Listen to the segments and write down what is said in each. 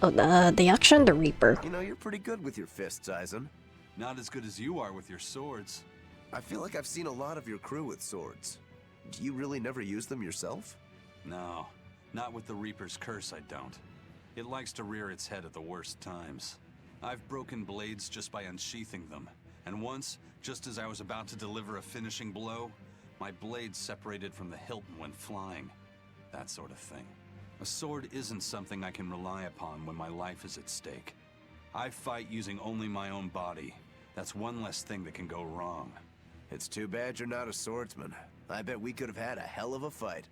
Oh, the action, the Reaper. You know, you're pretty good with your fists, Aizen. Not as good as you are with your swords. I feel like I've seen a lot of your crew with swords. Do you really never use them yourself? No, not with the Reaper's curse, I don't. It likes to rear its head at the worst times. I've broken blades just by unsheathing them, and once, just as I was about to deliver a finishing blow, my blade separated from the hilt and went flying. That sort of thing. A sword isn't something I can rely upon when my life is at stake. I fight using only my own body. That's one less thing that can go wrong. It's too bad you're not a swordsman. I bet we could have had a hell of a fight.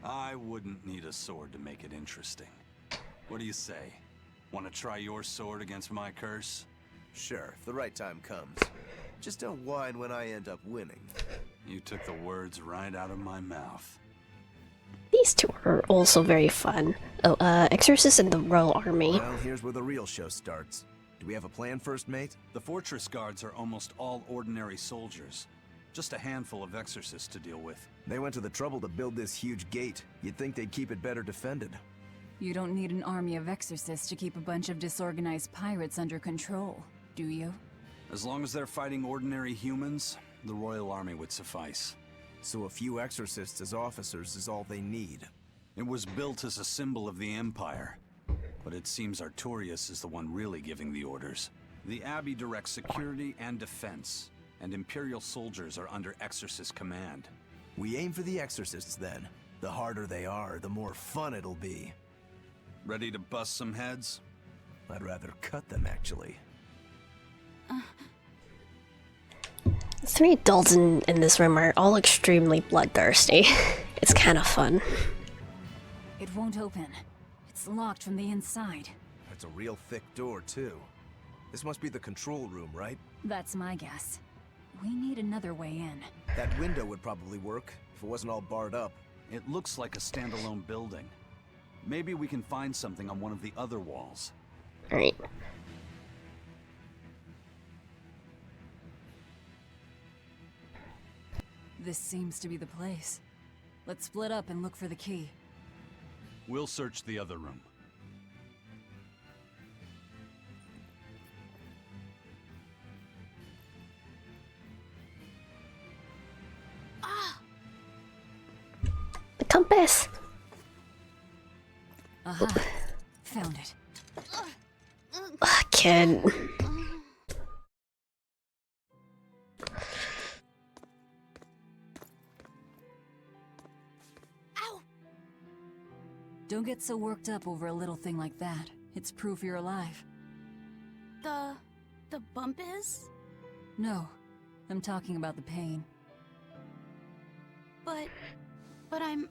I wouldn't need a sword to make it interesting. What do you say? Want to try your sword against my curse? Sure, if the right time comes. Just don't whine when I end up winning. You took the words right out of my mouth. These two are also very fun. Oh, Exorcist and the Royal Army. Well, here's where the real show starts. Do we have a plan, First Mate? The fortress guards are almost all ordinary soldiers. Just a handful of exorcists to deal with. They went to the trouble to build this huge gate. You'd think they'd keep it better defended. You don't need an army of exorcists to keep a bunch of disorganized pirates under control, do you? As long as they're fighting ordinary humans, the Royal Army would suffice. So a few exorcists as officers is all they need. It was built as a symbol of the Empire, but it seems Artorius is the one really giving the orders. The Abbey directs security and defense, and Imperial soldiers are under Exorcist command. We aim for the exorcists then. The harder they are, the more fun it'll be. Ready to bust some heads? I'd rather cut them, actually. The three adults in this room are all extremely bloodthirsty. It's kind of fun. It won't open. It's locked from the inside. That's a real thick door, too. This must be the control room, right? That's my guess. We need another way in. That window would probably work, if it wasn't all barred up. It looks like a standalone building. Maybe we can find something on one of the other walls. Alright. This seems to be the place. Let's split up and look for the key. We'll search the other room. The compass! Aha! Found it. Kid. Don't get so worked up over a little thing like that. It's proof you're alive. The bump is? No, I'm talking about the pain. But I'm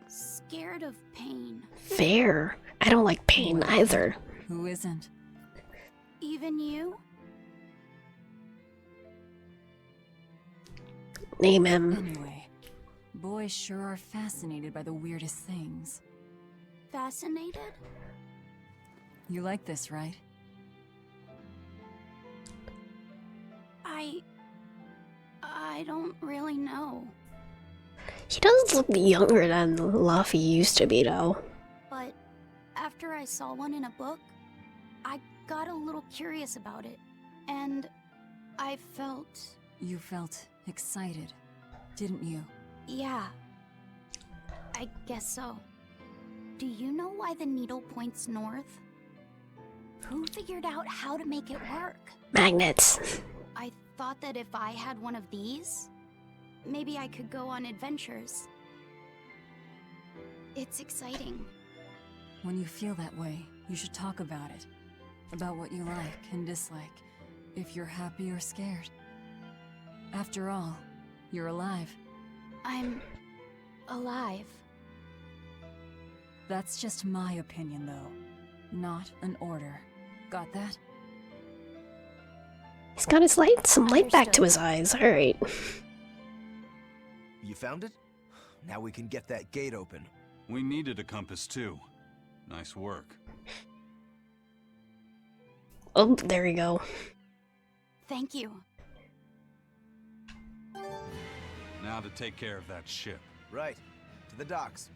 scared of pain. Fair. I don't like pain either. Who isn't? Even you? Name him. Anyway, boys sure are fascinated by the weirdest things. Fascinated? You like this, right? I don't really know. He does look younger than Luffy used to be, though. But after I saw one in a book, I got a little curious about it. And I felt... You felt excited, didn't you? Yeah. I guess so. Do you know why the needle points north? Who figured out how to make it work? Magnets. I thought that if I had one of these, maybe I could go on adventures. It's exciting. When you feel that way, you should talk about it. About what you like and dislike. If you're happy or scared. After all, you're alive. I'm... alive. That's just my opinion, though. Not an order. Got that? He's got his some light back to his eyes. Alright. You found it? Now we can get that gate open. We needed a compass too. Nice work. Oh, there we go. Thank you. Now to take care of that ship. Right. To the docks.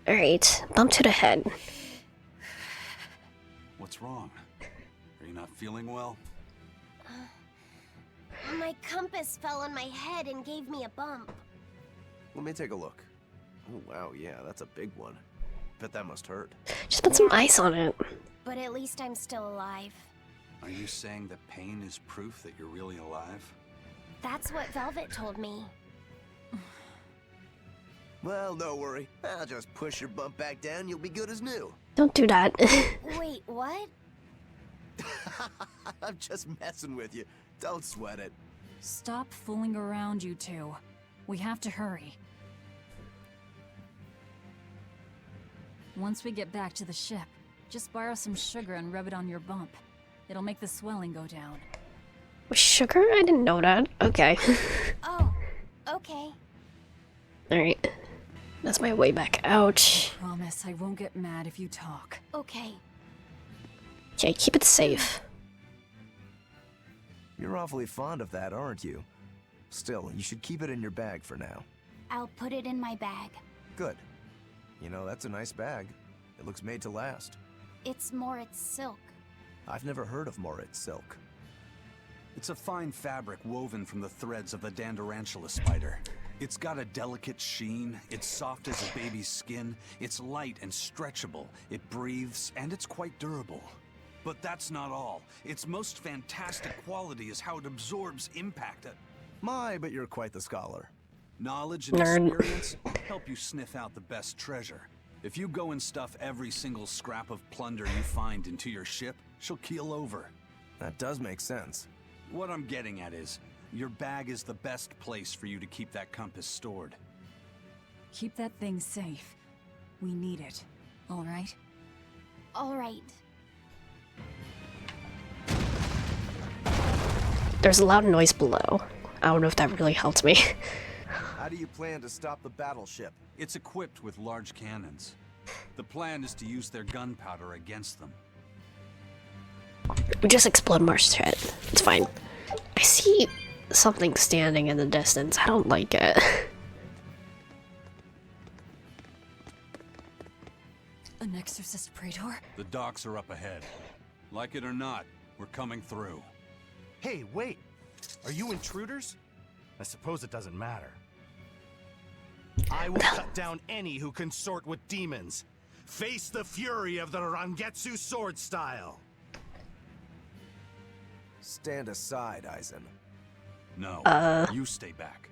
Alright, bump to the head. What's wrong? Are you not feeling well? My compass fell on my head and gave me a bump. Let me take a look. Oh, wow, yeah, that's a big one. Bet that must hurt. Just put some ice on it. But at least I'm still alive. Are you saying that pain is proof that you're really alive? That's what Velvet told me. Well, no worry. I'll just push your bump back down, you'll be good as new. Don't do that. Wait, what? I'm just messing with you. Don't sweat it. Stop fooling around, you two. We have to hurry. Once we get back to the ship, just borrow some sugar and rub it on your bump. It'll make the swelling go down. Sugar? I didn't know that. Okay. Oh, okay. Alright. That's my way back out. Promise I won't get mad if you talk. Okay. Okay, keep it safe. You're awfully fond of that, aren't you? Still, you should keep it in your bag for now. I'll put it in my bag. Good. You know, that's a nice bag. It looks made to last. It's Moritz silk. I've never heard of Moritz silk. It's a fine fabric woven from the threads of the Dandarantula spider. It's got a delicate sheen, it's soft as a baby's skin, it's light and stretchable, it breathes, and it's quite durable. But that's not all. Its most fantastic quality is how it absorbs impact. My, but you're quite the scholar. Knowledge and Nerd. experience help you sniff out the best treasure. If you go and stuff every single scrap of plunder you find into your ship, she'll keel over. That does make sense. What I'm getting at is, your bag is the best place for you to keep that compass stored. Keep that thing safe. We need it. All right? All right. There's a loud noise below. I don't know if that really helped me. How do you plan to stop the battleship? It's equipped with large cannons. The plan is to use their gunpowder against them. We just explode Marsh's head. It's fine. I see something standing in the distance. I don't like it. An exorcist praetor? The docks are up ahead. Like it or not, we're coming through. Hey, wait! Are you intruders? I suppose it doesn't matter. I will cut down any who consort with demons. Face the fury of the Rangetsu sword style. Stand aside, Aizen. No, you stay back.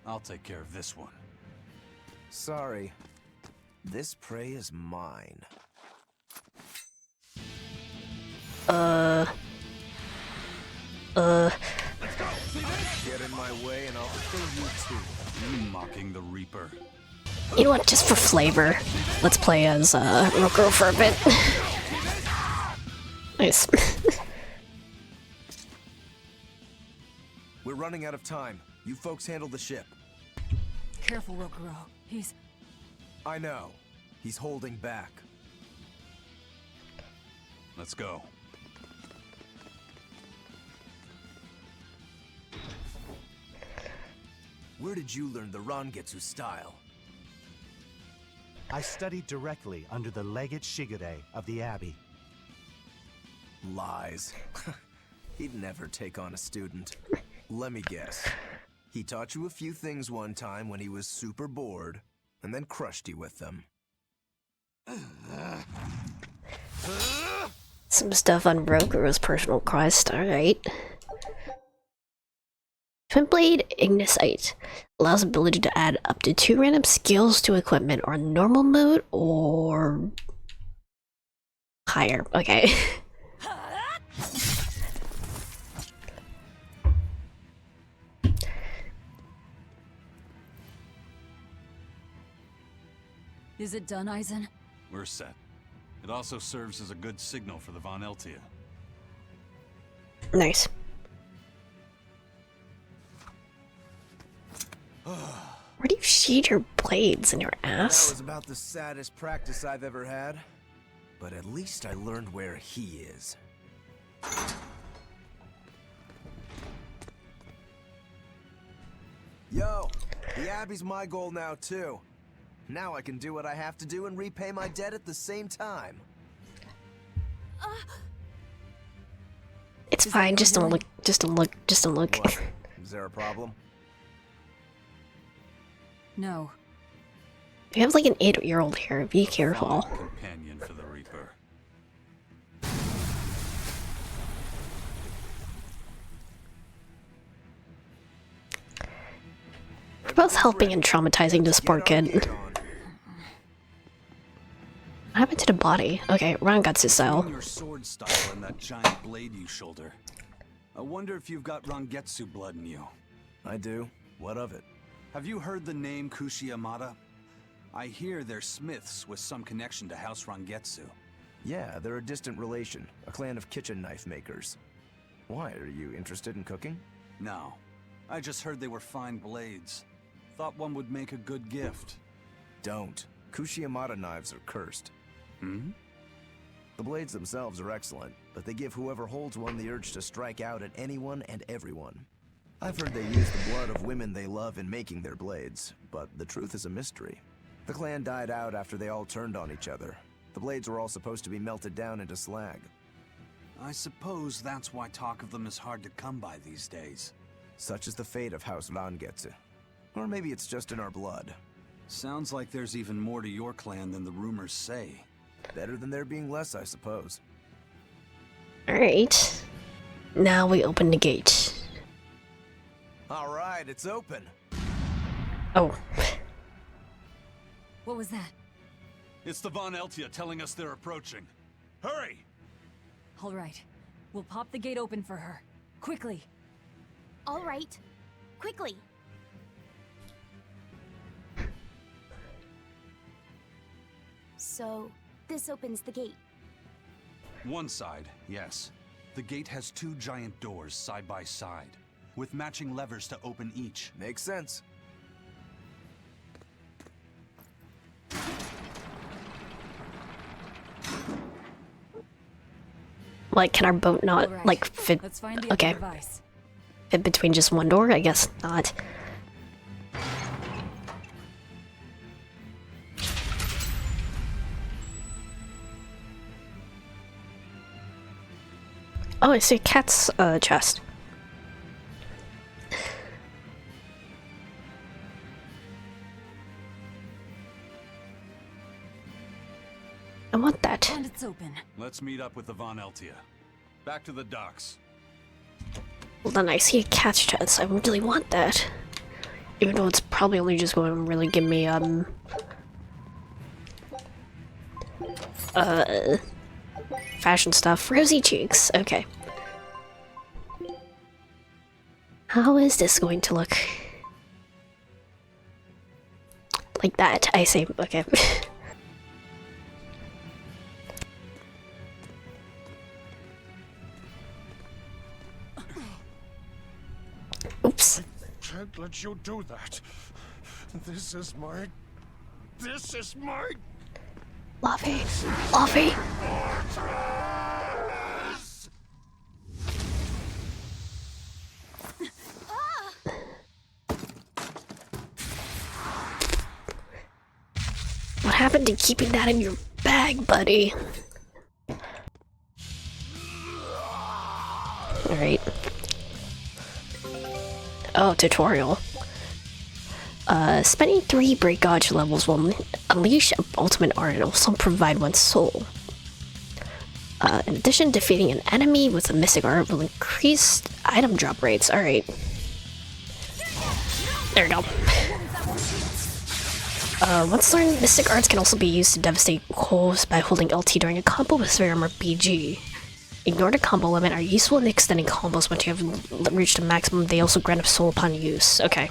I'll take care of this one. Sorry. This prey is mine. Get in my way and I'll kill you too. You mocking the Reaper. You know what? Just for flavor, let's play as Roko for a bit. Nice. We're running out of time. You folks handle the ship. Careful, Rokuro. He's... I know. He's holding back. Let's go. Where did you learn the Rangetsu style? I studied directly under the Legate Shigure of the Abbey. Lies. He'd never take on a student. Let me guess. He taught you a few things one time when he was super bored, and then crushed you with them. Some stuff on Rokuro's personal quest, alright. Twin Blade Ignicite allows ability to add up to 2 random skills to equipment or normal mode or higher. Okay. Is it done, Aizen? We're set. It also serves as a good signal for the Von Eltia. Nice. Where do you sheathe your blades? In your That ass? was about the saddest practice I've ever had. But at least I learned where he is. Yo, the Abbey's my goal now too. Now I can do what I have to do and repay my debt at the same time. It's fine, just don't look, just don't look, just don't look. What? Is there a problem? No. You have like an 8-year-old here, be careful. Fine companion for the Reaper. We're both helping and traumatizing this poor kid. Get on. What happened to the body? Okay, Rangatsu style. Your sword style and that giant blade you shoulder. I wonder if you've got Rangetsu blood in you. I do. What of it? Have you heard the name Kushiyamada? I hear they're smiths with some connection to House Rangetsu. Yeah, they're a distant relation, a clan of kitchen knife makers. Why, are you interested in cooking? No. I just heard they were fine blades. Thought one would make a good gift. Don't. Kushiyamada knives are cursed. Hmm? The blades themselves are excellent, but they give whoever holds one the urge to strike out at anyone and everyone. I've heard they use the blood of women they love in making their blades, but the truth is a mystery. The clan died out after they all turned on each other. The blades were all supposed to be melted down into slag. I suppose that's why talk of them is hard to come by these days. Such is the fate of House Rangetsu. Or maybe it's just in our blood. Sounds like there's even more to your clan than the rumors say. Better than there being less, I suppose. Alright. Now we open the gate. Alright, it's open. Oh. What was that? It's the Von Eltia telling us they're approaching. Hurry! All right. We'll pop the gate open for her. Quickly. All right. Quickly. So, this opens the gate. One side, yes. The gate has 2 giant doors side by side, with matching levers to open each. Makes sense. Like, can our boat not, All right. like, fit? Let's find the Okay. other device. Fit between just one door? I guess not. Oh, I see a cat's chest. I want that. And it's open. Let's meet up with the Von Eltia. Back to the docks. Well, then I see a cat's chest. I really want that. Even though it's probably only just going to really give me, fashion stuff. Rosy cheeks. Okay. How is this going to look? Like that, I say. Okay. Oops. Can't let you do that. This is my... Luffy. Luffy. What happened to keeping that in your bag, buddy? Alright. Oh, tutorial. Spending 3 break gauge levels will unleash ultimate art and also provide one's soul. In addition, defeating an enemy with a mystic art will increase item drop rates. Alright. There we go. Once learned, mystic arts can also be used to devastate goals by holding LT during a combo with Sphere Armor BG. Ignore the combo limit, are useful in extending combos once you have reached a maximum. They also grant a soul upon use. Okay.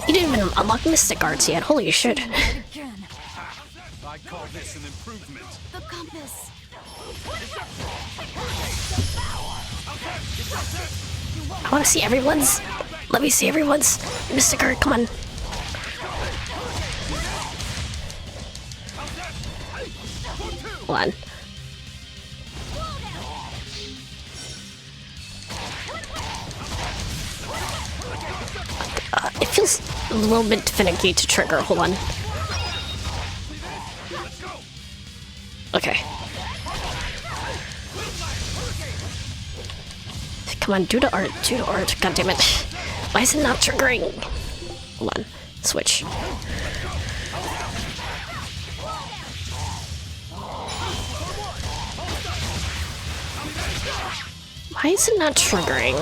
You didn't even unlock mystic arts yet, holy shit. Again. I call this an improvement. The compass. I wanna see everyone's. Let me see everyone's mystic art, come on. Hold on. It feels a little bit finicky to trigger, hold on. Okay. Come on, do the art, do the art. God damn it. Why is it not triggering? Hold on. Switch. Why is it not triggering?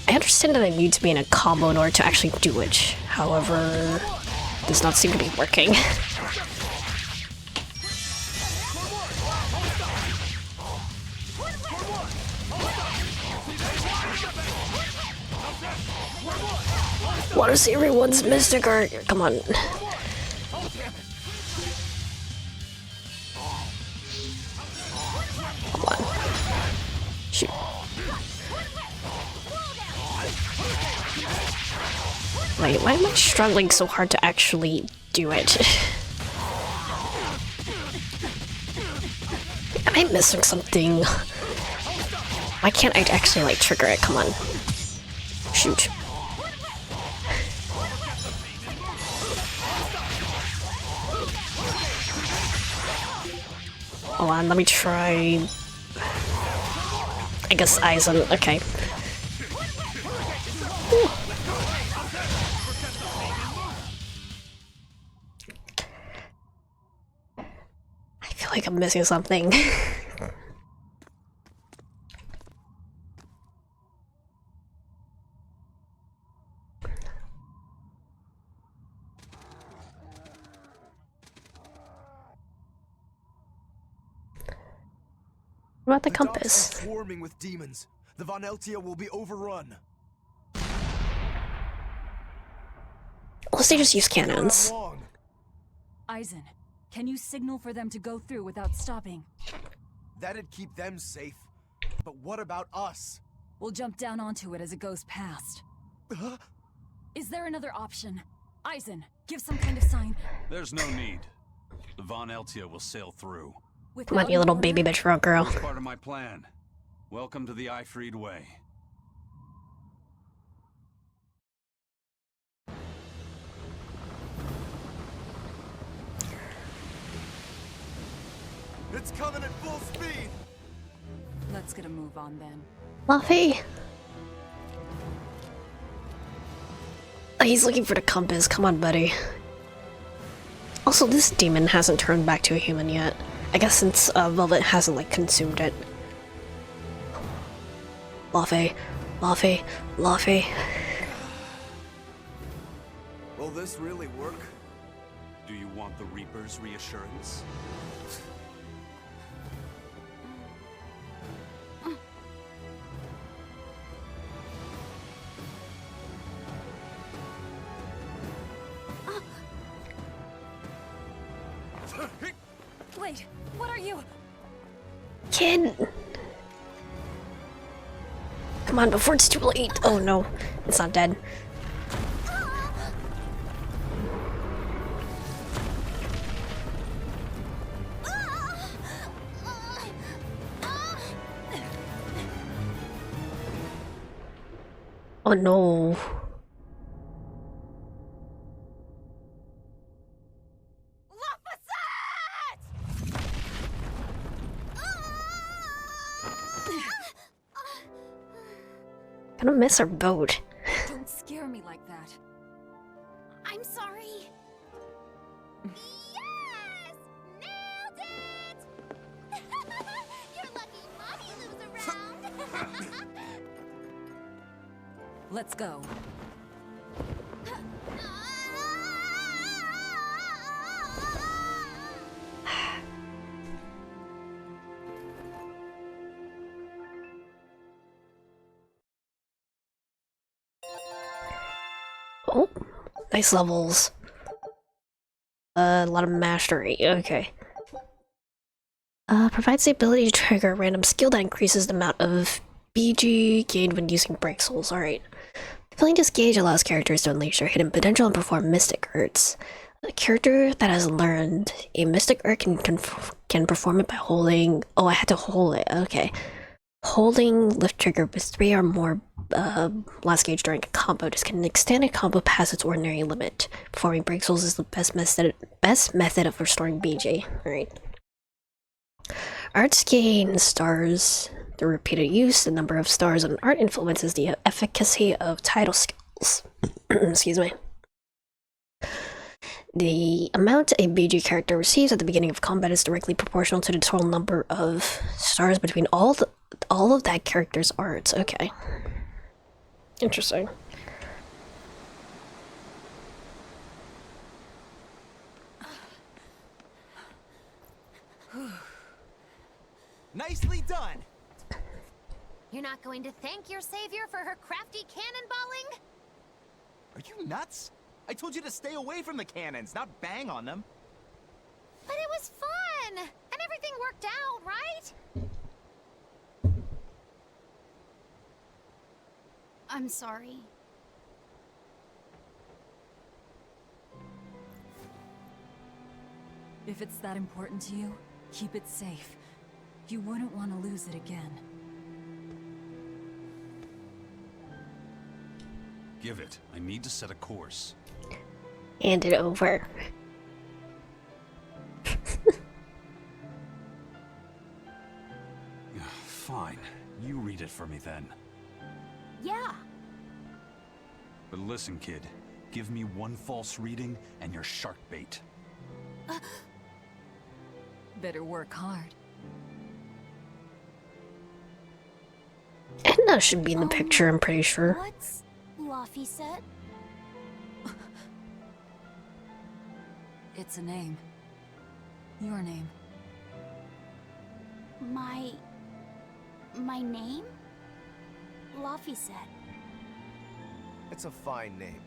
I understand that I need to be in a combo in order to actually do it. However, it does not seem to be working. Want to see everyone's mystic art? Come on. Come on. Shoot. Wait, why am I struggling so hard to actually do it? Am I missing something? Why can't I actually, like, trigger it? Come on. Shoot. Hold on, let me try... I guess eyes on... okay. Whew. I feel like I'm missing something. What about the compass? Docks are swarming with demons. The Von Eltia will be overrun. Unless they just use cannons. Eisen, can you signal for them to go through without stopping? That'd keep them safe. But what about us? We'll jump down onto it as it goes past. Is there another option? Eisen, give some kind of sign. There's no need. The Von Eltia will sail through. Come on, you little baby bitch rock girl. It's part of my plan. Welcome to the Ifried Way. It's coming at full speed. Let's get a move on then. Luffy! Oh, he's looking for the compass. Come on, buddy. Also, this demon hasn't turned back to a human yet. I guess since Velvet hasn't, like, consumed it. Luffy. Luffy. Luffy. Will this really work? Do you want the Reaper's reassurance? Wait, what are you? Kid! Come on, before it's too late. Oh no, it's not dead. Oh no. Gonna miss our boat. Don't scare me like that. I'm sorry. Yes! Nailed it! You're lucky Mommy lives around. Let's go. Oh, nice levels. A lot of mastery. Okay. Provides the ability to trigger a random skill that increases the amount of BG gained when using break souls. Alright. Filling this gauge allows characters to unleash their hidden potential and perform mystic arts. A character that has learned a mystic art can perform it by holding... Oh, I had to hold it. Okay. Holding lift trigger with 3 or more blast gauge during a combo. This can extend a combo past its ordinary limit. Performing break souls is the best method of restoring BG. Alright. Arts gain stars through repeated use. The number of stars on art influences the efficacy of title skills. Excuse me. The amount a BG character receives at the beginning of combat is directly proportional to the total number of stars between all of that character's arts. Okay. Interesting. Nicely done! You're not going to thank your savior for her crafty cannonballing? Are you nuts? I told you to stay away from the cannons, not bang on them. But it was fun! And everything worked out, right? I'm sorry. If it's that important to you, keep it safe. You wouldn't want to lose it again. Give it. I need to set a course. Hand it over. Fine. You read it for me then. Yeah. But listen, kid. Give me one false reading and you're shark bait. Better work hard. Edna should be in the picture, I'm pretty sure. What's Luffy said? It's a name. Your name. My name? Luffy said. It's a fine name.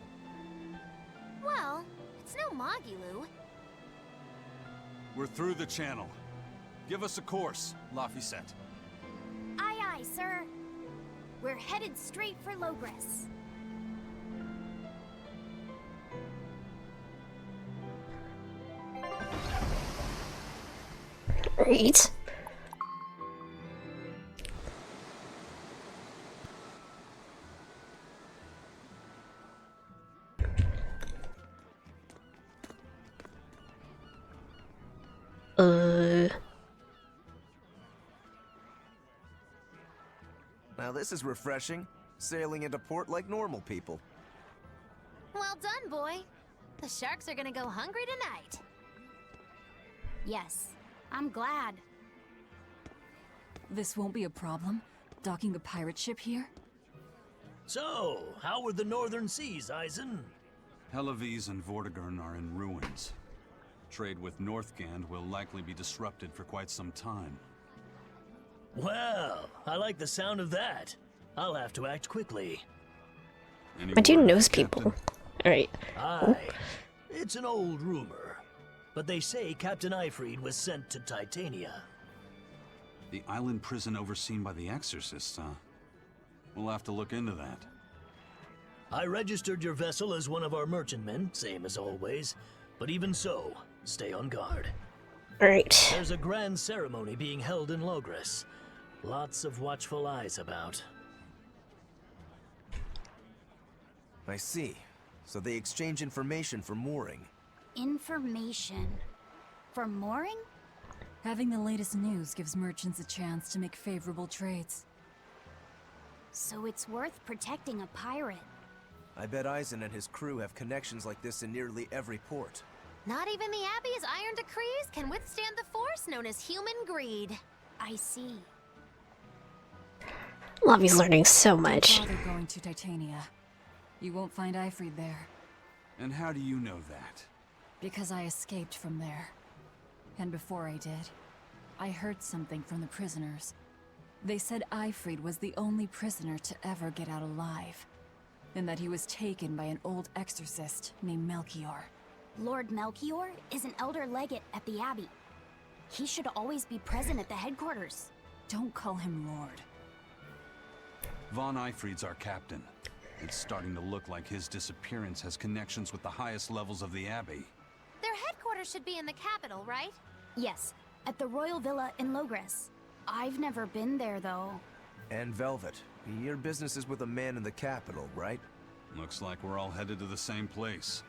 Well, it's no Magilu. We're through the channel. Give us a course, Laphicet. Aye aye, sir. We're headed straight for Logres. Right. Now this is refreshing. Sailing into port like normal people. Well done, boy. The sharks are gonna go hungry tonight. Yes, I'm glad. This won't be a problem? Docking a pirate ship here? So, how were the northern seas, Eisen? Helavis and Vortigern are in ruins. Trade with Northgand will likely be disrupted for quite some time. Well, I like the sound of that. I'll have to act quickly. Any My dude word, knows Captain? people. Alright. Aye. It's an old rumor. But they say Captain Eifried was sent to Titania. The island prison overseen by the exorcists, huh? We'll have to look into that. I registered your vessel as one of our merchantmen, same as always. But even so, stay on guard. Alright. There's a grand ceremony being held in Logres. Lots of watchful eyes about. I see. So they exchange information for mooring. Information. For mooring? Having the latest news gives merchants a chance to make favorable trades. So it's worth protecting a pirate. I bet Eisen and his crew have connections like this in nearly every port. Not even the Abbey's iron decrees can withstand the force known as human greed. I see. Lavi's learning so much. Don't bother going to Titania. You won't find Eifried there. And how do you know that? Because I escaped from there. And before I did, I heard something from the prisoners. They said Eifried was the only prisoner to ever get out alive. And that he was taken by an old exorcist named Melchior. Lord Melchior is an elder legate at the Abbey. He should always be present at the headquarters. Don't call him Lord. Von Eifried's our captain. It's starting to look like his disappearance has connections with the highest levels of the Abbey. Their headquarters should be in the capital, right? Yes, at the Royal Villa in Logres. I've never been there, though. And Velvet, your business is with a man in the capital, right? Looks like we're all headed to the same place.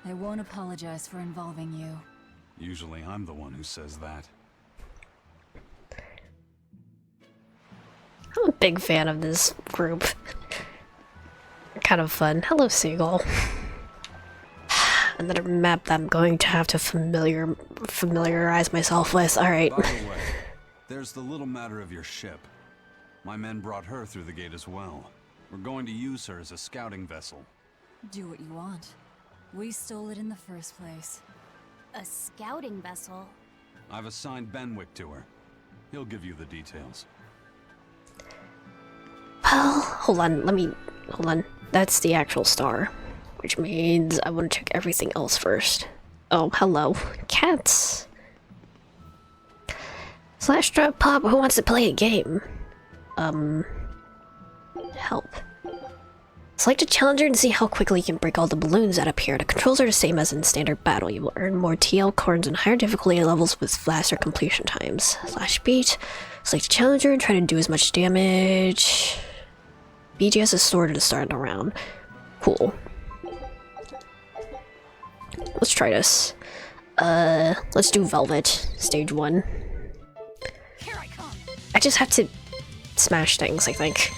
I won't apologize for involving you. Usually I'm the one who says that. I'm a big fan of this group. They're kind of fun. Hello, Seagull. Another map that I'm going to have to familiarize myself with. Alright. By the way, there's the little matter of your ship. My men brought her through the gate as well. We're going to use her as a scouting vessel. Do what you want. We stole it in the first place. A scouting vessel? I've assigned Benwick to her. He'll give you the details. Well, hold on. That's the actual star. Which means I want to check everything else first. Oh, hello. Cats! Slash drop pop, who wants to play a game? Help. Select a challenger and see how quickly you can break all the balloons that appear. The controls are the same as in standard battle. You will earn more TL cards and higher difficulty levels with faster completion times. Slash beat. Select a challenger and try to do as much damage. BG has a sword at the start of the round. Cool. Let's try this. Let's do Velvet, stage 1. I just have to smash things, I think.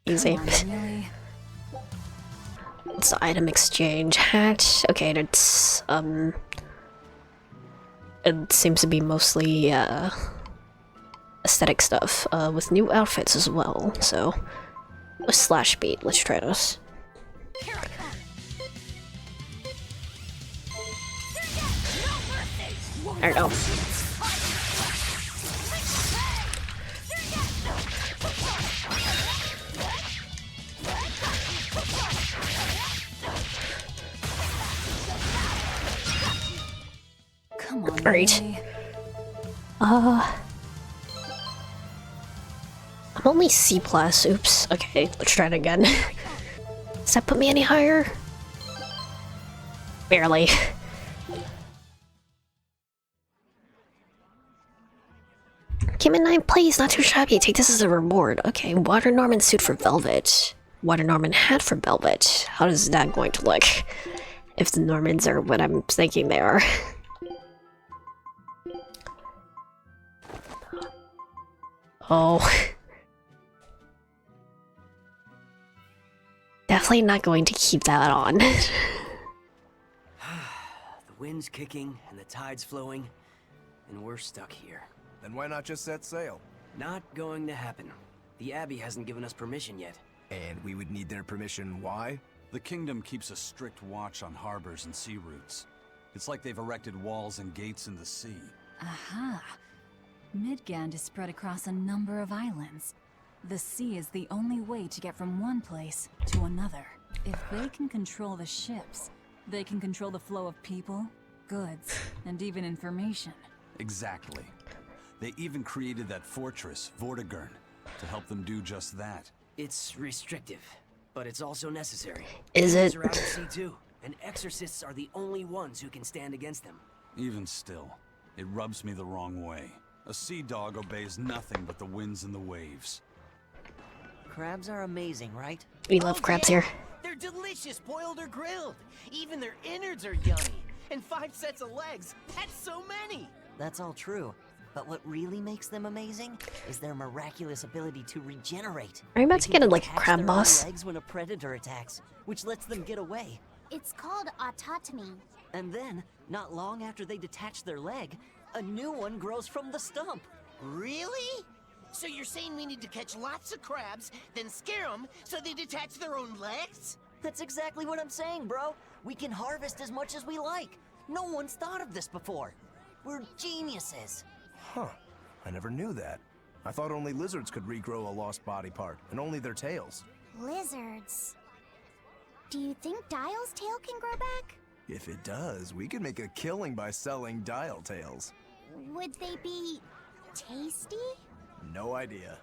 Easy. What's the item exchange? Hat? Okay, that's, it seems to be mostly, aesthetic stuff, with new outfits as well, so... A slash beat, let's try this. There we go. Come on, Great. Lily. I'm only C+, oops. Okay, let's try it again. Does that put me any higher? Barely. Came in 9th place, not too shabby. Take this as a reward. Okay, Water Norman suit for Velvet. Water Norman hat for Velvet. How is that going to look? If the Normans are what I'm thinking they are. Oh. Definitely not going to keep that on. The wind's kicking and the tide's flowing, and we're stuck here. Then why not just set sail? Not going to happen. The Abbey hasn't given us permission yet. And we would need their permission, why? The kingdom keeps a strict watch on harbors and sea routes. It's like they've erected walls and gates in the sea. Aha. Midgand is spread across a number of islands. The sea is the only way to get from one place to another. If they can control the ships, they can control the flow of people, goods, and even information. Exactly. They even created that fortress, Vortigern, to help them do just that. It's restrictive, but it's also necessary. Is it? Demons are out at sea too, and exorcists are the only ones who can stand against them. Even still, it rubs me the wrong way. A sea dog obeys nothing but the winds and the waves. Crabs are amazing, right? We love crabs here. They're delicious, boiled or grilled. Even their innards are yummy. And 5 sets of legs. That's so many. That's all true. But what really makes them amazing is their miraculous ability to regenerate. Are you about to They get can a, like, detach crab their own boss? legs when a predator attacks, which lets them get away. It's called autotomy. And then, not long after they detach their leg, a new one grows from the stump. Really? So you're saying we need to catch lots of crabs, then scare them so they detach their own legs? That's exactly what I'm saying, bro. We can harvest as much as we like. No one's thought of this before. We're geniuses. Huh. I never knew that. I thought only lizards could regrow a lost body part, and only their tails. Lizards. Do you think Dial's tail can grow back? If it does, we could make a killing by selling dial tails. Would they be tasty? No idea.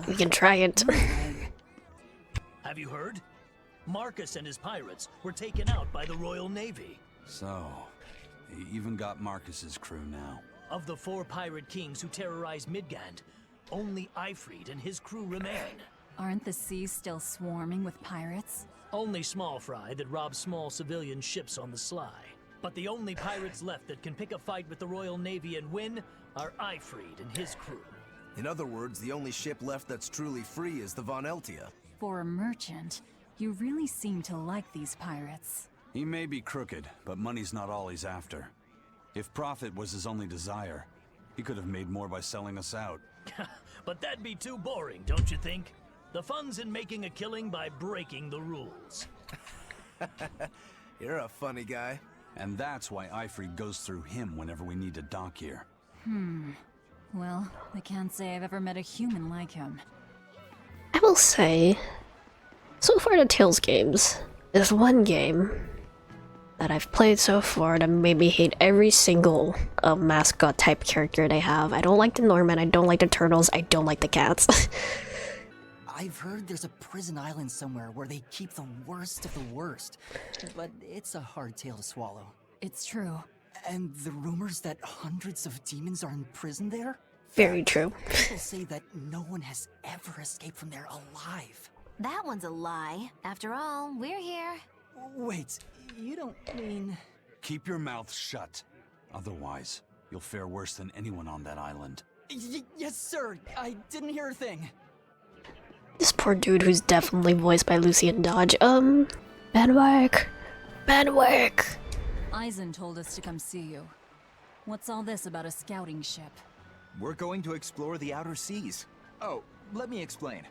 We can try it. Have you heard? Marcus and his pirates were taken out by the Royal Navy. So, they even got Marcus's crew now. Of the 4 pirate kings who terrorized Midgand, only Ifrid and his crew remain. Aren't the seas still swarming with pirates? Only small fry that rob small civilian ships on the sly. But the only pirates left that can pick a fight with the Royal Navy and win are Ifrid and his crew. In other words, the only ship left that's truly free is the Von Eltia. For a merchant, you really seem to like these pirates. He may be crooked, but money's not all he's after. If profit was his only desire, he could have made more by selling us out. But that'd be too boring, don't you think? The fun's in making a killing by breaking the rules. You're a funny guy. And that's why Ifrid goes through him whenever we need to dock here. Well, I can't say I've ever met a human like him. I will say, so far the Tales games, there's one game that I've played so far that made me hate every single mascot type character they have. I don't like the Norman, I don't like the turtles, I don't like the cats. I've heard there's a prison island somewhere where they keep the worst of the worst. But it's a hard tale to swallow. It's true. And the rumors that hundreds of demons are in prison there? Very true. People say that no one has ever escaped from there alive. That one's a lie. After all, we're here. Wait, you don't mean... Keep your mouth shut. Otherwise, you'll fare worse than anyone on that island. Yes, sir. I didn't hear a thing. This poor dude who's definitely voiced by Lucian Dodge. Benwick. Eisen told us to come see you. What's all this about a scouting ship? We're going to explore the outer seas. Oh, let me explain.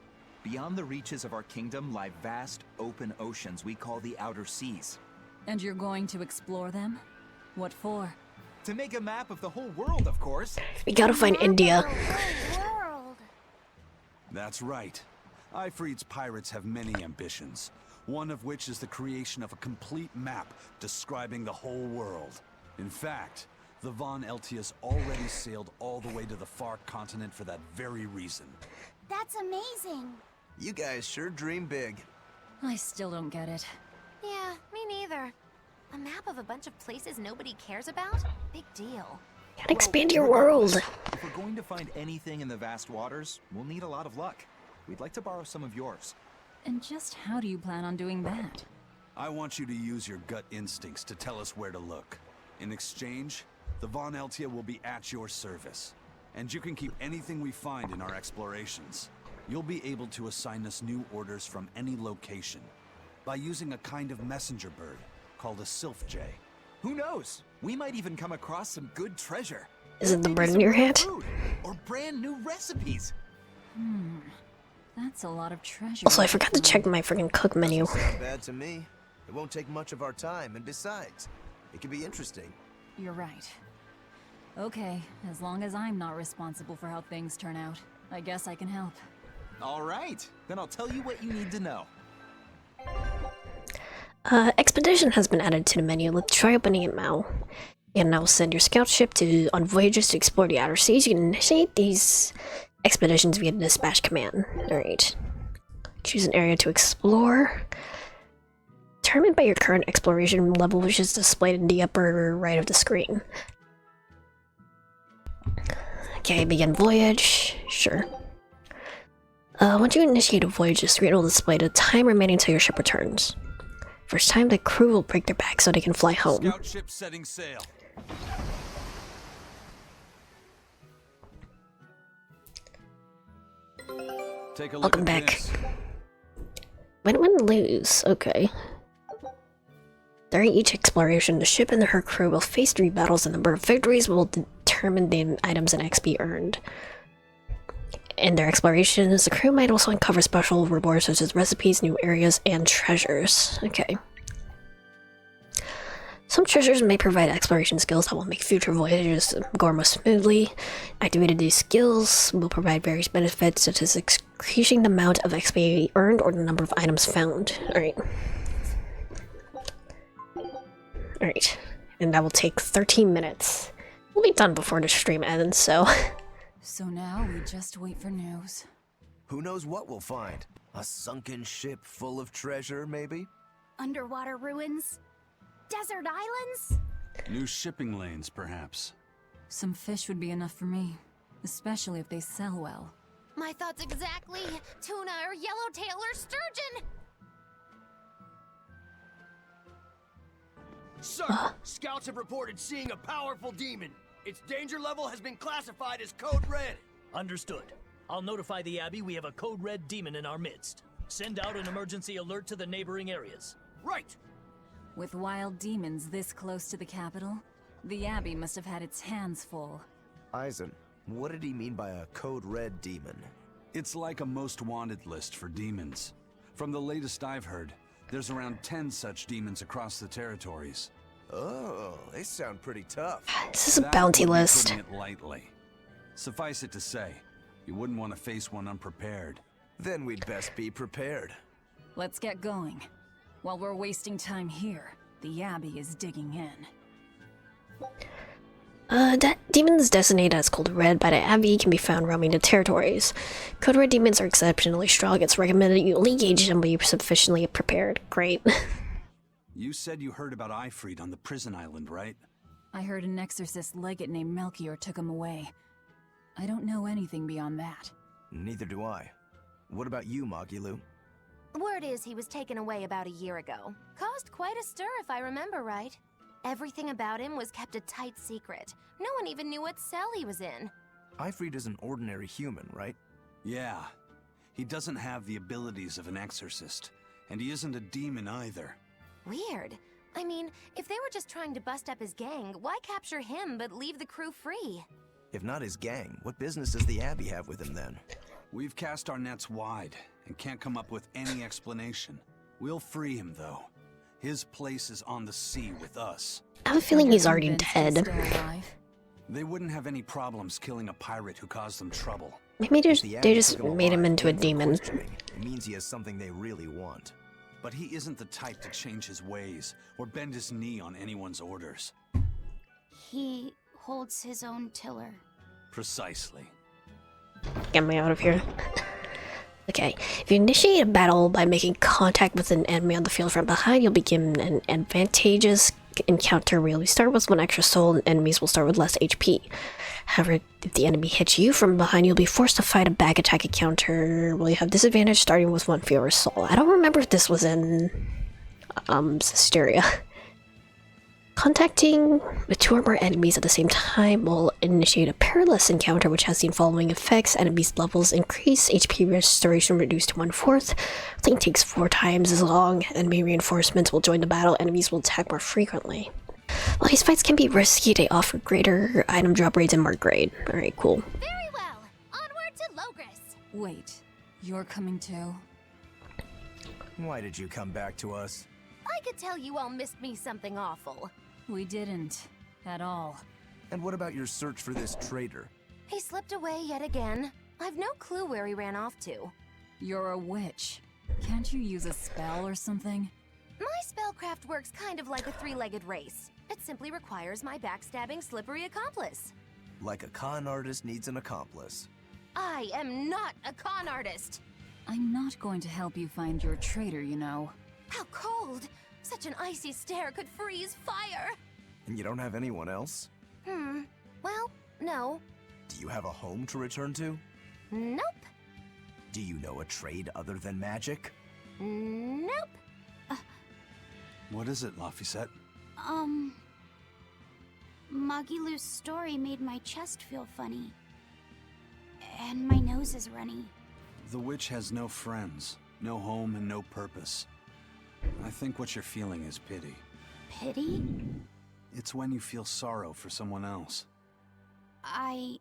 Beyond the reaches of our kingdom lie vast, open oceans we call the outer seas. And you're going to explore them? What for? To make a map of the whole world, of course. We gotta find India. World. That's right. Ifrid's pirates have many ambitions, one of which is the creation of a complete map describing the whole world. In fact, the Von Eltias already sailed all the way to the far continent for that very reason. That's amazing. You guys sure dream big. I still don't get it. Yeah, me neither. A map of a bunch of places nobody cares about? Big deal. Gotta expand your world. If we're going to find anything in the vast waters, we'll need a lot of luck. We'd like to borrow some of yours. And just how do you plan on doing that? I want you to use your gut instincts to tell us where to look. In exchange, the Von Eltia will be at your service. And you can keep anything we find in our explorations. You'll be able to assign us new orders from any location by using a kind of messenger bird called a sylph jay. Who knows? We might even come across some good treasure. Is it the Maybe bread in some your real hand? food, or brand new recipes. That's a lot of treasure. Also, I forgot to check my freaking cook menu. Not bad to me. It won't take much of our time, and besides, it could be interesting. You're right. Okay, as long as I'm not responsible for how things turn out, I guess I can help. All right, then I'll tell you what you need to know. Expedition has been added to the menu. Let's try opening it now. And now send your scout ship on voyages to explore the outer seas. You can initiate these expeditions via the dispatch command. Alright. Choose an area to explore. Determined by your current exploration level, which is displayed in the upper right of the screen. Okay, begin voyage. Sure. Once you initiate a voyage, the screen will display the time remaining until your ship returns. First time, the crew will break their backs so they can fly home. Scout ship setting sail. Take a look Welcome at back. this. Win, win, lose. Okay. During each exploration, the ship and her crew will face 3 battles. The number of victories will determine the items and XP earned. In their explorations, the crew might also uncover special rewards such as recipes, new areas, and treasures. Okay. Some treasures may provide exploration skills that will make future voyages go more smoothly. Activating these skills will provide various benefits such as increasing the amount of XP earned or the number of items found. Alright. Alright. And that will take 13 minutes. We'll be done before the stream ends, so... So now we just wait for news. Who knows what we'll find? A sunken ship full of treasure, maybe? Underwater ruins? Desert islands? New shipping lanes, perhaps. Some fish would be enough for me, especially if they sell well. My thoughts exactly. Tuna or yellowtail or sturgeon. Sir, scouts have reported seeing a powerful demon. Its danger level has been classified as Code Red. Understood. I'll notify the Abbey we have a Code Red demon in our midst. Send out an emergency alert to the neighboring areas. Right! With wild demons this close to the capital, the Abbey must have had its hands full. Eisen, what did he mean by a Code Red demon? It's like a most wanted list for demons. From the latest I've heard, there's around 10 such demons across the territories. Oh, they sound pretty tough. This is a bounty That would be list. putting it lightly. Suffice it to say, you wouldn't want to face one unprepared. Then we'd best be prepared. Let's get going. While we're wasting time here, the Abbey is digging in. Demons designated as Code Red by the Abbey can be found roaming the territories. Code Red demons are exceptionally strong. It's recommended you only engage them when you're sufficiently prepared. Great. You said you heard about Ifrid on the prison island, right? I heard an exorcist legate named Melchior took him away. I don't know anything beyond that. Neither do I. What about you, Magilu? Word is he was taken away about a year ago. Caused quite a stir if I remember right. Everything about him was kept a tight secret. No one even knew what cell he was in. Ifrid is an ordinary human, right? Yeah. He doesn't have the abilities of an exorcist, and he isn't a demon either. Weird. I mean, if they were just trying to bust up his gang, why capture him but leave the crew free? If not his gang, what business does the Abbey have with him then? We've cast our nets wide and can't come up with any explanation. We'll free him, though. His place is on the sea with us. I have a feeling he's already dead. They wouldn't have any problems killing a pirate who caused them trouble. Maybe they just made him into a demon. It means he has something they really want. But he isn't the type to change his ways or bend his knee on anyone's orders. He holds his own tiller. Precisely. Get me out of here. Okay, if you initiate a battle by making contact with an enemy on the field from behind, you'll begin an advantageous encounter where you'll start with 1 extra soul and enemies will start with less HP. However, if the enemy hits you from behind, you'll be forced to fight a back attack encounter where you have disadvantage starting with 1 fewer soul. I don't remember if this was in Berseria. Contacting with 2 or more enemies at the same time will initiate a perilous encounter which has the following effects. Enemies' levels increase, HP restoration reduced to 1/4, fleeing takes 4 times as long, enemy reinforcements will join the battle, enemies will attack more frequently. While these fights can be risky, they offer greater item drop rates and mark grade. Alright, cool. Very well. Onward to Logris. Wait, you're coming too? Why did you come back to us? I could tell you all missed me something awful. We didn't. At all. And what about your search for this traitor? He slipped away yet again. I've no clue where he ran off to. You're a witch. Can't you use a spell or something? My spellcraft works kind of like a 3-legged race. It simply requires my backstabbing, slippery accomplice. Like a con artist needs an accomplice. I am not a con artist. I'm not going to help you find your traitor, you know. How cold! Such an icy stare could freeze fire! And you don't have anyone else? Well, no. Do you have a home to return to? Nope. Do you know a trade other than magic? Nope. What is it, Laphicet? Magilu's story made my chest feel funny. And my nose is runny. The witch has no friends, no home, and no purpose. I think what you're feeling is pity. Pity? It's when you feel sorrow for someone else. I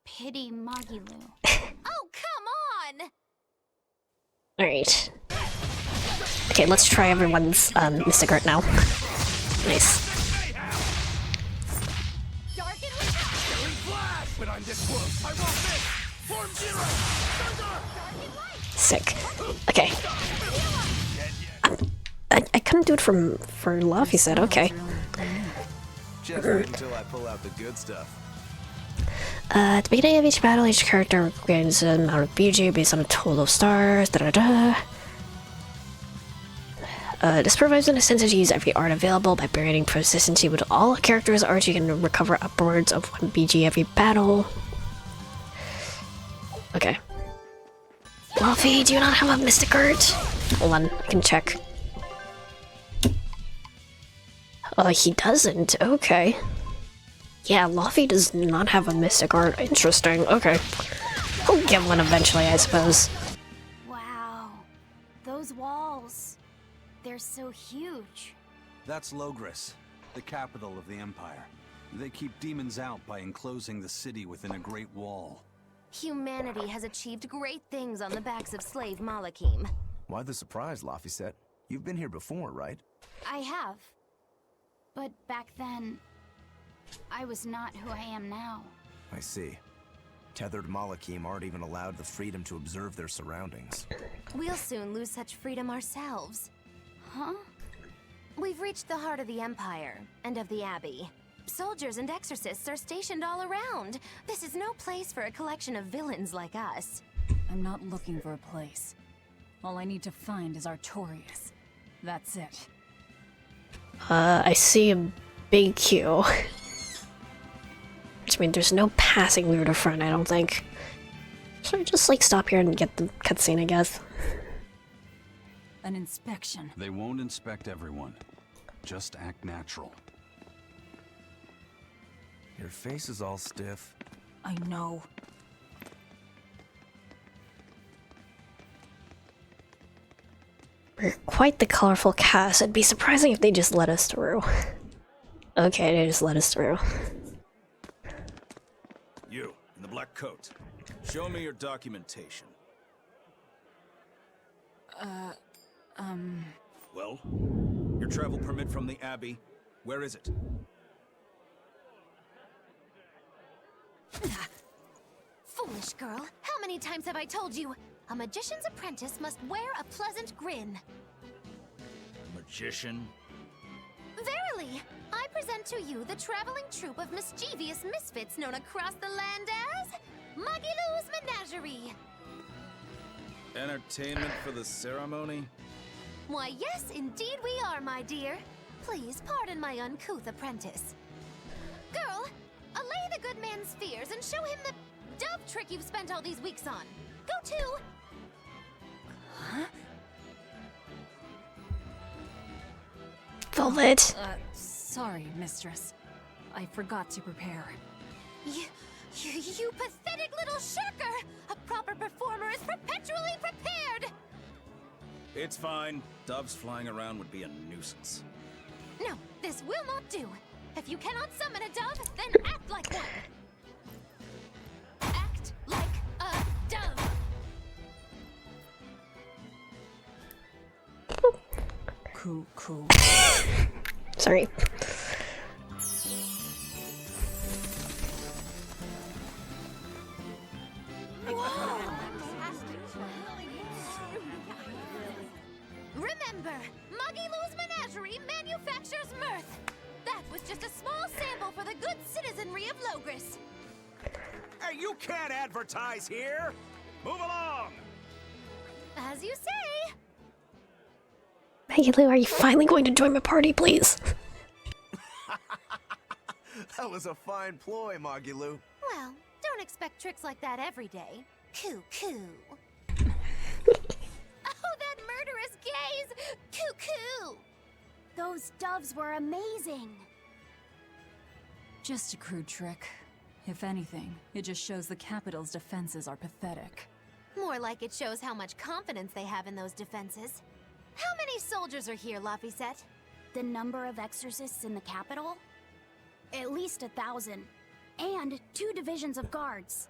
pity Magilu. Oh, come on! Alright. Okay, let's try everyone's Mystic Art now. Nice. Sick. Okay. I couldn't do it for love, he said. Okay. Just wait until I pull out the good stuff. At the beginning of each battle, each character gains an amount of BG based on a total of stars. This provides an incentive to use every art available. By granting proficiency with all characters' arts, you can recover upwards of 1 BG every battle. Okay. Luffy, do you not have a mystic art? Hold on, I can check. He doesn't. Okay. Yeah, Luffy does not have a mystic art. Interesting. Okay. We'll get one eventually, I suppose. Wow. Those walls. They're so huge. That's Logris, the capital of the Empire. They keep demons out by enclosing the city within a great wall. Humanity has achieved great things on the backs of slave Malakim. Why the surprise, Laphicet? You've been here before, right? I have. But back then, I was not who I am now. I see. Tethered Malakim aren't even allowed the freedom to observe their surroundings. We'll soon lose such freedom ourselves. Huh? We've reached the heart of the Empire, and of the Abbey. Soldiers and exorcists are stationed all around. This is no place for a collection of villains like us. I'm not looking for a place. All I need to find is Artorius. That's it. I see a big queue. Which means there's no passing through the front, I don't think. Should I just, like, stop here and get the cutscene, I guess? An inspection. They won't inspect everyone. Just act natural. Your face is all stiff. I know. We're quite the colorful cast. It'd be surprising if they just let us through. Okay, they just let us through. You, in the black coat. Show me your documentation. Well, your travel permit from the Abbey, where is it? Foolish girl, how many times have I told you? A magician's apprentice must wear a pleasant grin. Magician? Verily, I present to you the traveling troupe of mischievous misfits known across the land as Magilou's Menagerie. Entertainment for the ceremony? Why, yes, indeed we are, my dear. Please pardon my uncouth apprentice. Girl, allay the good man's fears and show him the dove trick you've spent all these weeks on. Go to... Huh? Velvet. Sorry, mistress. I forgot to prepare. You pathetic little shirker! A proper performer is perpetually prepared! It's fine. Doves flying around would be a nuisance. No, this will not do. If you cannot summon a dove, then act like one. Act like a dove. Cool. Sorry. Remember, Magilou's Menagerie manufactures mirth. That was just a small sample for the good citizenry of Logris. Hey, you can't advertise here! Move along! As you say. Maggie Lou, are you finally going to join my party, please? That was a fine ploy, Magilu. Well, don't expect tricks like that every day. Coo. Oh, that murderous gaze! Coo. Those doves were amazing. Just a crude trick. If anything, it just shows the capital's defenses are pathetic. More like it shows how much confidence they have in those defenses. How many soldiers are here, Laphicet? The number of exorcists in the capital? At least 1,000. And 2 divisions of guards.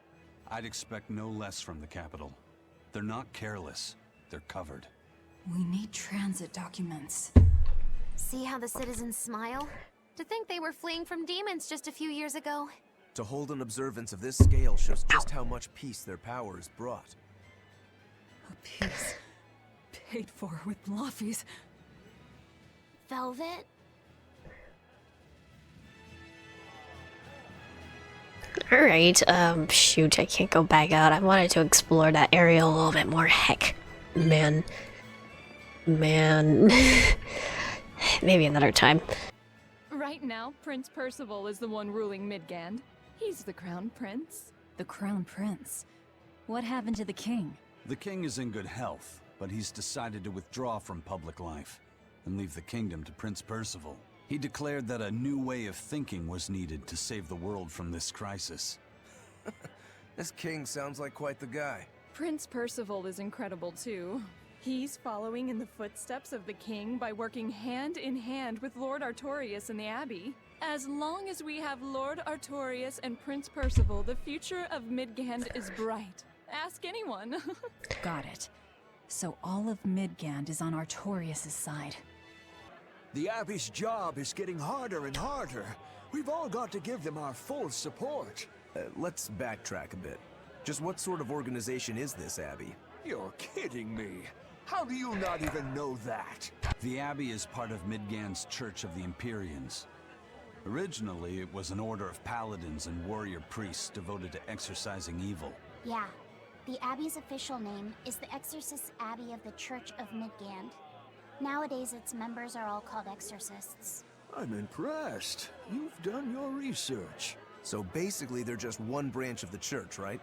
I'd expect no less from the capital. They're not careless. They're covered. We need transit documents. See how the citizens smile? To think they were fleeing from demons just a few years ago. To hold an observance of this scale shows just how much peace their power has brought. A peace paid for with Luffy's. Velvet? Alright, shoot, I can't go back out. I wanted to explore that area a little bit more. Heck, man. Man. Maybe another time. Right now, Prince Percival is the one ruling Midgand. He's the crown prince. The crown prince? What happened to the king? The king is in good health, but he's decided to withdraw from public life and leave the kingdom to Prince Percival. He declared that a new way of thinking was needed to save the world from this crisis. This king sounds like quite the guy. Prince Percival is incredible too. He's following in the footsteps of the king by working hand in hand with Lord Artorius in the Abbey. As long as we have Lord Artorius and Prince Percival, the future of Midgand is bright. Ask anyone. Got it. So all of Midgand is on Artorius' side. The Abbey's job is getting harder and harder. We've all got to give them our full support. Let's backtrack a bit. Just what sort of organization is this Abbey? You're kidding me. How do you not even know that? The Abbey is part of Midgand's Church of the Empyreans. Originally, it was an order of paladins and warrior priests devoted to exorcising evil. Yeah. The Abbey's official name is the Exorcist Abbey of the Church of Midgand. Nowadays, its members are all called exorcists. I'm impressed. You've done your research. So basically, they're just one branch of the church, right?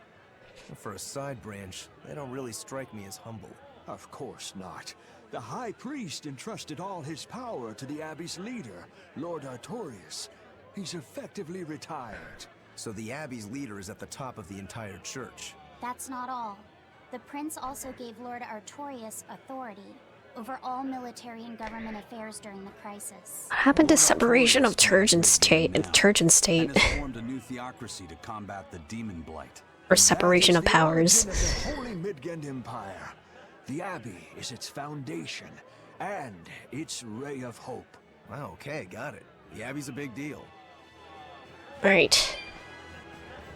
For a side branch, they don't really strike me as humble. Of course not. The High Priest entrusted all his power to the Abbey's leader, Lord Artorius. He's effectively retired. So the Abbey's leader is at the top of the entire church. That's not all. The prince also gave Lord Artorius authority over all military and government affairs during the crisis. What happened to separation of church and state? And has formed a new theocracy to combat the demon blight. Or separation of powers. That is the origin of the Holy Midgand Empire. The Abbey is its foundation, and its ray of hope. Wow, okay, got it. The Abbey's a big deal. Alright.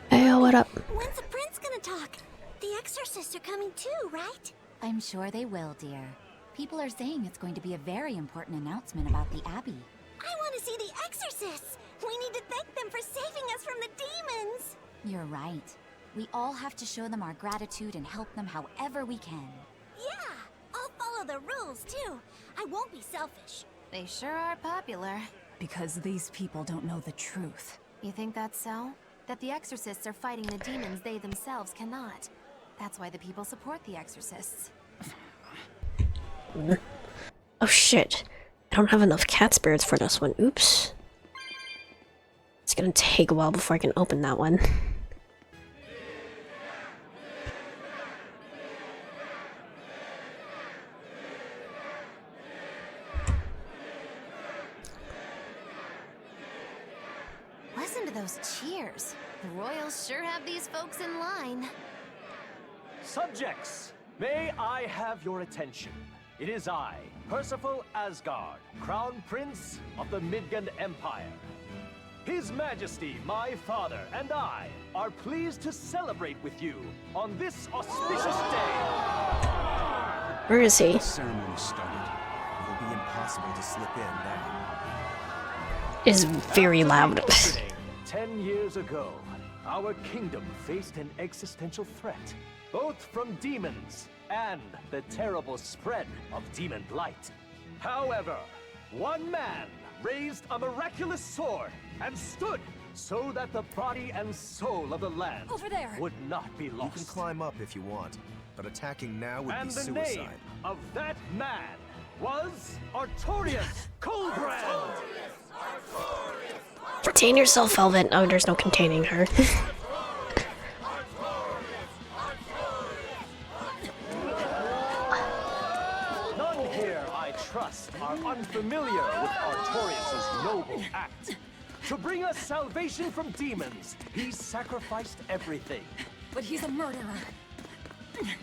Hey, what up? When's the prince gonna talk? The exorcists are coming too, right? I'm sure they will, dear. People are saying it's going to be a very important announcement about the Abbey. I want to see the exorcists! We need to thank them for saving us from the demons! You're right. We all have to show them our gratitude and help them however we can. Yeah! I'll follow the rules, too. I won't be selfish. They sure are popular. Because these people don't know the truth. You think that's so? That the exorcists are fighting the demons they themselves cannot. That's why the people support the exorcists. Oh shit. I don't have enough cat spirits for this one. Oops. It's gonna take a while before I can open that one. Listen to those cheers. The royals sure have these folks in line. Subjects, may I have your attention? It is I, Percival Asgard, Crown Prince of the Midgand Empire. His Majesty, my father, and I are pleased to celebrate with you on this auspicious day. Where is he? The ceremony started. It'll be impossible to slip in now. It is very loud. 10 years ago, our kingdom faced an existential threat, both from demons and the terrible spread of demon blight. However, one man raised a miraculous sword and stood so that the body and soul of the land Over there. would not be lost. You can climb up if you want, but attacking now would And be the suicide. name of that man was Artorius Coldbrand. Contain yourself, Velvet. Oh, there's no containing her. None here, I trust, are unfamiliar with Artorius' noble act. To bring us salvation from demons, he sacrificed everything. But he's a murderer.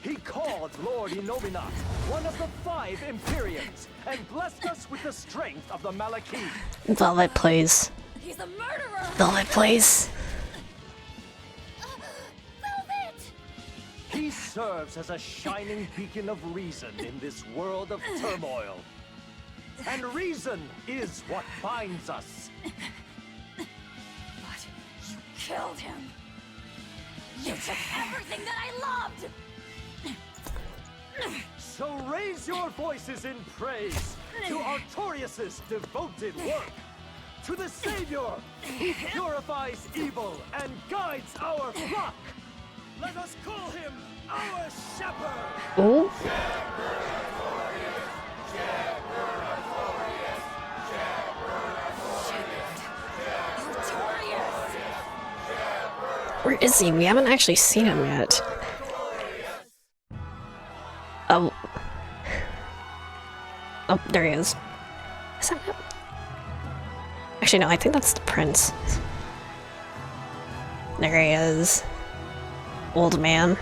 He called Lord Inominat, one of the 5 Empyreans, and blessed us with the strength of the Malachim. Velvet, please. He's a murderer! Velvet, please. Velvet! He serves as a shining beacon of reason in this world of turmoil. And reason is what binds us. But you killed him! You took everything that I loved! So raise your voices in praise to Artorius' devoted work, to the Savior who purifies evil and guides our flock. Let us call him our shepherd. Oh. Where is he? We haven't actually seen him yet. Oh. Oh, there he is. Is that him? Actually, no, I think that's the prince. There he is. Old man.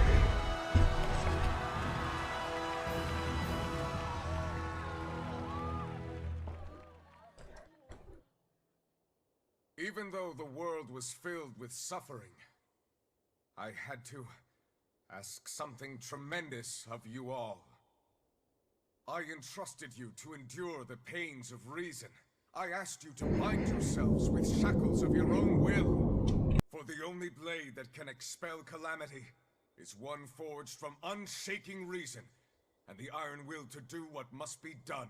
Even though the world was filled with suffering, I had to ask something tremendous of you all. I entrusted you to endure the pains of reason. I asked you to bind yourselves with shackles of your own will. For the only blade that can expel calamity is one forged from unshaking reason and the iron will to do what must be done.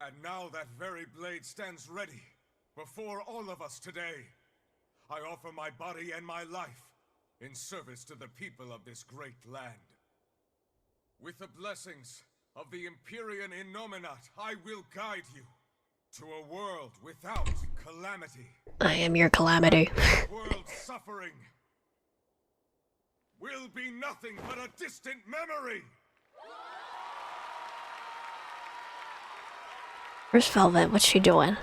And now that very blade stands ready before all of us today. I offer my body and my life in service to the people of this great land. With the blessings of the Empyrean Innominat, I will guide you to a world without calamity. I am your calamity. The world's suffering will be nothing but a distant memory. Where's Velvet? What's she doing?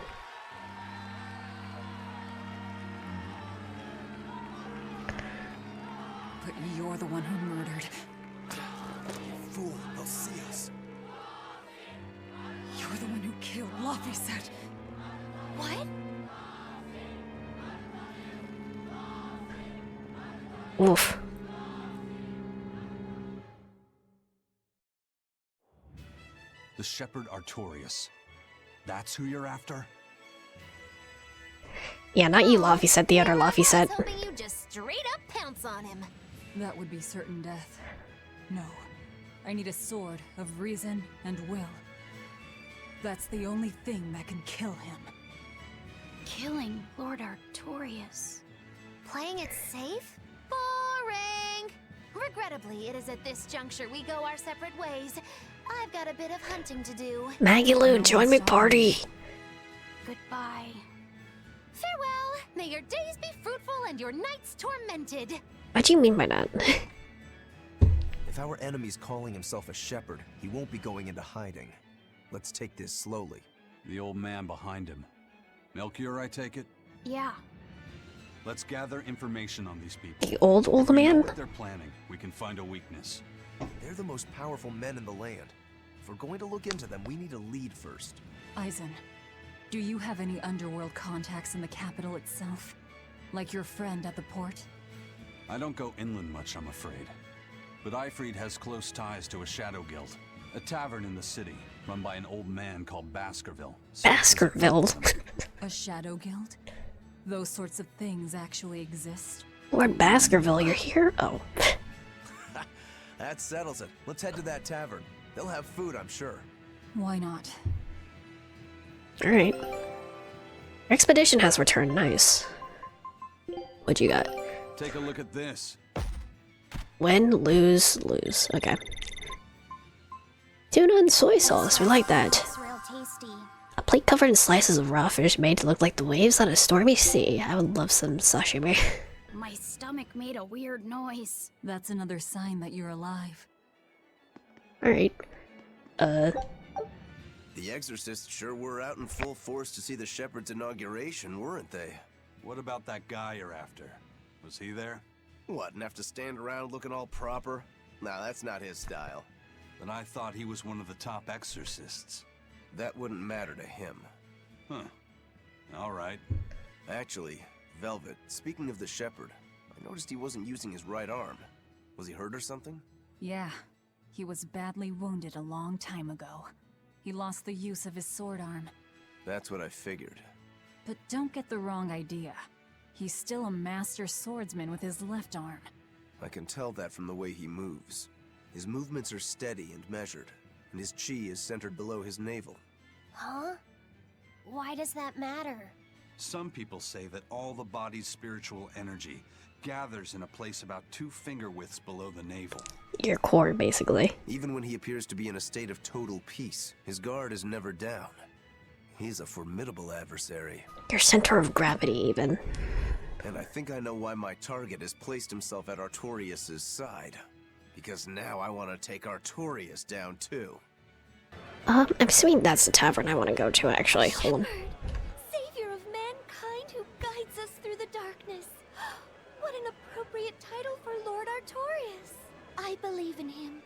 But you're the one who murdered. Fool, they'll see us. You're the one who killed Laphicet. What? Oof. The shepherd Artorius. That's who you're after? Yeah, not you, Laphicet, the other Laphicet. Hoping you just straight up pounce on him. That would be certain death. No. I need a sword of reason and will. That's the only thing that can kill him. Killing Lord Artorius. Playing it safe? Boring! Regrettably, it is at this juncture we go our separate ways. I've got a bit of hunting to do. Maggie Lou, join me party. Goodbye. Farewell! May your days be fruitful and your nights tormented. What do you mean by that? If our enemy's calling himself a shepherd, he won't be going into hiding. Let's take this slowly. The old man behind him. Melchior, I take it? Yeah. Let's gather information on these people. The old If we know man? what they're planning, we can find a weakness. They're the most powerful men in the land. If we're going to look into them, we need a lead first. Eisen, do you have any underworld contacts in the capital itself? Like your friend at the port? I don't go inland much, I'm afraid. But Eifried has close ties to a shadow guild. A tavern in the city, run by an old man called Baskerville. Baskerville. A shadow guild? Those sorts of things actually exist? Lord Baskerville, you're here? Oh. That settles it. Let's head to that tavern. They'll have food, I'm sure. Why not? Alright. Expedition has returned. Nice. What you got? Take a look at this. Win, lose, lose. Okay. Tuna and soy sauce. We like that. Looks real tasty. A plate covered in slices of raw fish made to look like the waves on a stormy sea. I would love some sashimi. My stomach made a weird noise. That's another sign that you're alive. Alright. The exorcists sure were out in full force to see the shepherd's inauguration, weren't they? What about that guy you're after? Was he there? What, and have to stand around looking all proper? Nah, that's not his style. Then I thought he was one of the top exorcists. That wouldn't matter to him. Huh. Alright. Actually, Velvet, speaking of the shepherd, I noticed he wasn't using his right arm. Was he hurt or something? Yeah. He was badly wounded a long time ago. He lost the use of his sword arm. That's what I figured. But don't get the wrong idea. He's still a master swordsman with his left arm. I can tell that from the way he moves. His movements are steady and measured, and his chi is centered below his navel. Huh? Why does that matter? Some people say that all the body's spiritual energy gathers in a place about 2 finger widths below the navel. Your core, basically. Even when he appears to be in a state of total peace, his guard is never down. He's a formidable adversary. Your center of gravity, even. And I think I know why my target has placed himself at Artorius' side. Because now I want to take Artorius down too. I'm assuming that's the tavern I want to go to, actually. Hold on. Savior of mankind who guides us through the darkness. What an appropriate title for Lord Artorius. I believe in him.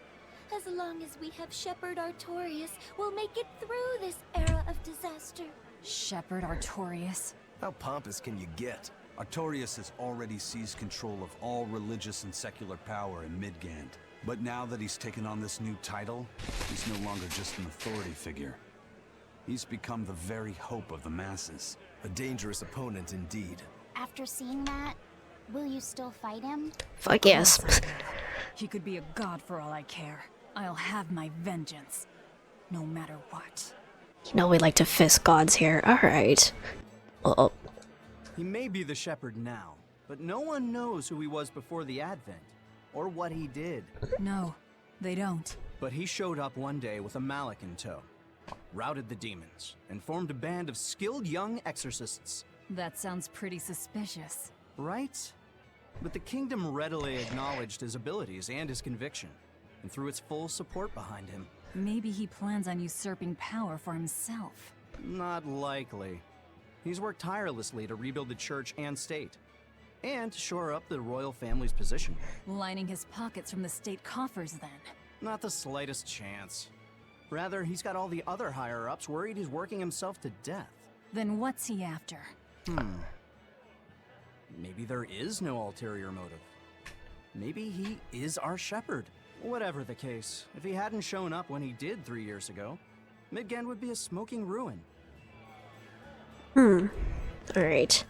As long as we have Shepherd Artorius, we'll make it through this era of disaster. Shepherd Artorius? How pompous can you get? Artorius has already seized control of all religious and secular power in Midgand. But now that he's taken on this new title, he's no longer just an authority figure. He's become the very hope of the masses. A dangerous opponent indeed. After seeing that, will you still fight him? Fuck yes. He could be a god for all I care. I'll have my vengeance. No matter what. You know we like to fist gods here. Alright. Oh. He may be the shepherd now, but no one knows who he was before the Advent, or what he did. No, they don't. But he showed up one day with a mallet in tow, routed the demons, and formed a band of skilled young exorcists. That sounds pretty suspicious. Right? But the kingdom readily acknowledged his abilities and his conviction, and threw its full support behind him. Maybe he plans on usurping power for himself. Not likely. He's worked tirelessly to rebuild the church and state, and to shore up the royal family's position. Lining his pockets from the state coffers, then. Not the slightest chance. Rather, he's got all the other higher-ups worried he's working himself to death. Then what's he after? Maybe there is no ulterior motive. Maybe he is our shepherd. Whatever the case, if he hadn't shown up when he did 3 years ago, Midgand would be a smoking ruin. Alright.